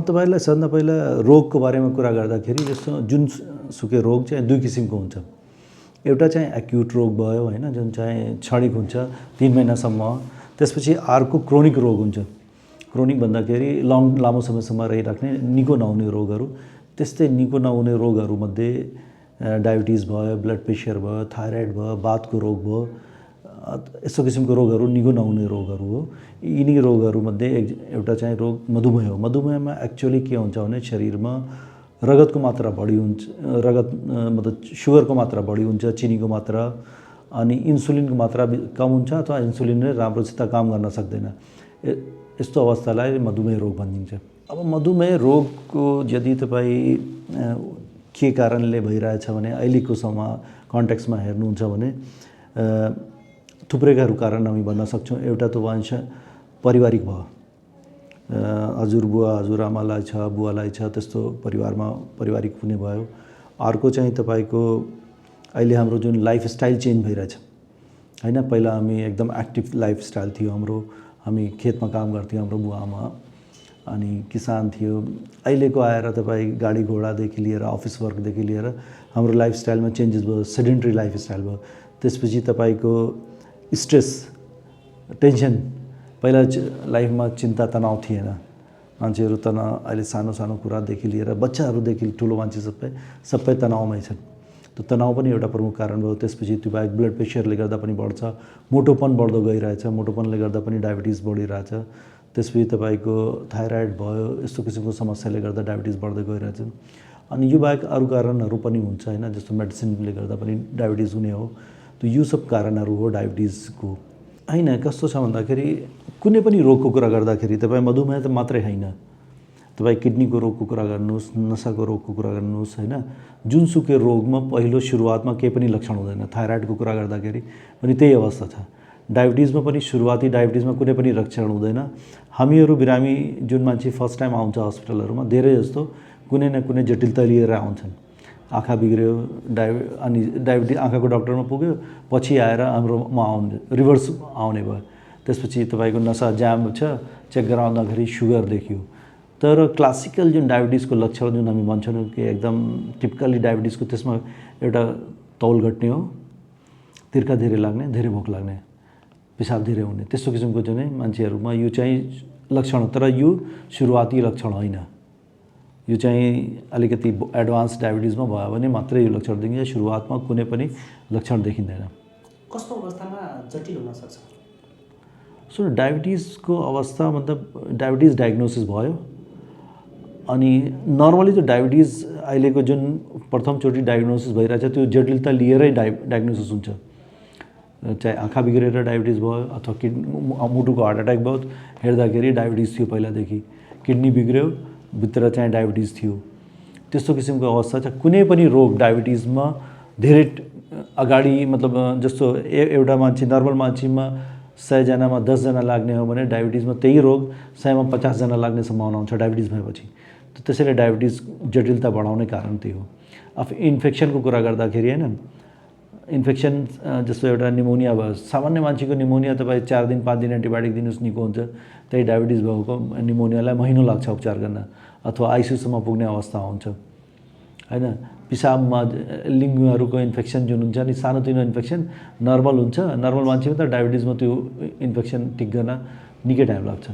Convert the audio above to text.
तपाईहरुलाई सबभन्दा पहिला रोगको बारेमा कुरा गर्दाखेरि जस्तो जुनसुकै रोग चाहिँ दुई किसिमको हुन्छ। एउटा चाहिँ एक्युट रोग भयो हैन, जुन चाहिँ क्षणिक हुन्छ 3 महिनासम्म। त्यसपछि अर्को क्रोनिक रोग हुन्छ। क्रोनिक भन्दाखेरि लामो समयसम्म रहिराख्ने निको नहुने रोगहरू। त्यस्तै निको नहुने रोगहरूमध्ये डायबिटिज भयो, ब्लड प्रेसर भयो, थाइरोइड भयो, बातको रोग भयो, यस्तो किसिमको रोगहरू निको नहुने रोगहरू हो। यिनी रोगहरूमध्ये एउटा चाहिँ रोग मधुमेह हो। मधुमेहमा एक्चुअली के हुन्छ भने शरीरमा रगतको मात्रा बढी हुन्छ, मतलब सुगरको मात्रा बढी हुन्छ, चिनीको मात्रा, अनि इन्सुलिनको मात्रा कम हुन्छ अथवा इन्सुलिनले राम्रोसित काम गर्न सक्दैन। यस्तो अवस्थालाई मधुमेह रोग भनिन्छ। अब मधुमेह रोगको यदि तपाईँ के कारणले भइरहेछ भने अहिलेको कन्टेक्स्टमा हेर्नुहुन्छ भने थुप्रैहरू कारण हामी भन्न सक्छौँ। एउटा त वंश पारिवारिक भयो, हजुरबुवा हजुरआमालाई छ, बुवालाई छ, त्यस्तो परिवारमा पारिवारिक हुने भयो। अर्को चाहिँ तपाईको अहिले हाम्रो जुन लाइफस्टाइल चेन्ज भइरहेछ हैन। पहिला हामी एकदम एक्टिभ लाइफस्टाइल थियो हाम्रो, हामी खेतमा काम गर्थ्यौँ, हाम्रो बुवाआमा अनि किसान थियो। अहिलेको आएर तपाईँ गाडी घोडादेखि लिएर अफिस वर्कदेखि लिएर हाम्रो लाइफस्टाइलमा चेन्जेस भयो, सेडेन्ट्री लाइफस्टाइल भयो। त्यसपछि तपाईको स्ट्रेस, टेन्सन, पहिला लाइफमा चिन्ता तनाव थिएन। मान्छेहरू अहिले सानो सानो कुरादेखि लिएर बच्चाहरूदेखि ठुलो मान्छे सबै तनावमै छन्। त्यो तनाव पनि एउटा प्रमुख कारण भयो। त्यसपछि त्यो बाहेक ब्लड प्रेसरले गर्दा पनि बढ्छ, मोटोपन बढ्दो गइरहेछ, मोटोपनले गर्दा पनि डायबिटिज बढिरहेछ। त्यसपछि तपाईको थाइरोइड भयो, यस्तो किसिमको समस्याले गर्दा डायबिटिज बढ्दै गइरहेछ। अनि यो बाहेक अरू कारणहरू पनि हुन्छ हैन, जस्तो मेडिसिनले गर्दा पनि डायबिटिज हुने हो। त यो सब कारणहरू हो डायबिटिजको हैन। कस्तो छ भन्दाखेरि कुनै पनि रोगको कुरा गर्दाखेरि तपाईँ मधुमेह त मात्रै हैन, तपाईँ किडनीको रोगको कुरा गर्नुहोस्, नसाको रोगको कुरा गर्नुहोस् हैन। जुनसुकै रोगमा पहिलो सुरुवातमा केही पनि लक्षण हुँदैन। थाइरोइडको कुरा गर्दाखेरि पनि त्यही अवस्था छ। डायबिटिजमा पनि सुरुवाती डायबिटिजमा कुनै पनि लक्षण हुँदैन। हामीहरू बिरामी जुन मान्छे फर्स्ट टाइम आउँछ हस्पिटलहरूमा धेरै जस्तो कुनै न कुनै जटिलता लिएर आउँछन्। आँखा बिग्रियो, अनि डायबिटिज आँखाको डाक्टरमा पुग्यो, पछि आएर हाम्रोमा रिभर्स आउने भयो। त्यसपछि तपाईको नसा जाम छ, चेक गराउँदाखेरि सुगर देखियो। तर क्लासिकल जुन डायबिटिजको लक्षण जुन हामी भन्छौँ कि एकदम टिपिकली डायबिटिजको, त्यसमा एउटा तौल घट्ने हो, तिर्खा धेरै लाग्ने, धेरै भोक लाग्ने, पिसाब धेरै हुने, त्यस्तो किसिमको चाहिँ मान्छेहरूमा यो चाहिँ लक्षण हो। तर यो सुरुवाती लक्षण होइन। यो चाहिँ अलिकति एडभान्स डायबिटिजमा भयो भने मात्रै यो लक्षण देखिन्छ। सुरुवातमा कुनै पनि लक्षण देखिँदैन। कस्तो अवस्थामा जटिल हुन सक्छ? सो डायबिटिजको अवस्था मतलब डायबिटिज डायग्नोसिस भयो। अनि नर्मली त्यो डायबिटिज अहिलेको जुन प्रथमचोटि डायग्नोसिस भइरहेछ त्यो जटिलता लिएरै डायग्नोसिस हुन्छ। चाहे आँखा बिग्रेर डायबिटिज भयो अथवा मुटुको हार्ट एट्याक भयो, हेर्दाखेरि डायबिटिज थियो पहिलादेखि, किडनी बिग्रियो, भित्र चाहिँ डायबिटिज थियो, त्यस्तो किसिमको अवस्था छ। कुनै पनि रोग डायबिटिजमा धेरै अगाडि, मतलब जस्तो एउटा मान्छे नर्मल मान्छेमा 100 जनामा 10 जना लाग्ने हो भने डायबिटिजमा त्यही रोग 100 मा 50 जना लाग्ने सम्भावना हुन्छ डायबिटिज भएपछि। त्यसैले डायबिटिज जटिलता बढाउने कारण त्यही हो। अब इन्फेक्सनको कुरा गर्दाखेरि हैन, इन्फेक्सन जस्तो एउटा निमोनिया भयो, सामान्य मान्छेको निमोनिया तपाईँ 4 दिन 5 दिन एन्टिबायोटिक दिनुहोस् निको हुन्छ। त्यही डायबिटिज भएको निमोनियालाई महिनौ लाग्छ उपचार गर्न, अथवा आइसियुसम्म पुग्ने अवस्था हुन्छ हैन। पिसाबमा लिङ्गहरूको इन्फेक्सन जुन हुन्छ नि, सानोतिनो इन्फेक्सन नर्मल हुन्छ। नर्मल मान्छेमा त डायबिटिजमा त्यो इन्फेक्सन ठिक गर्न निकै टाइम लाग्छ।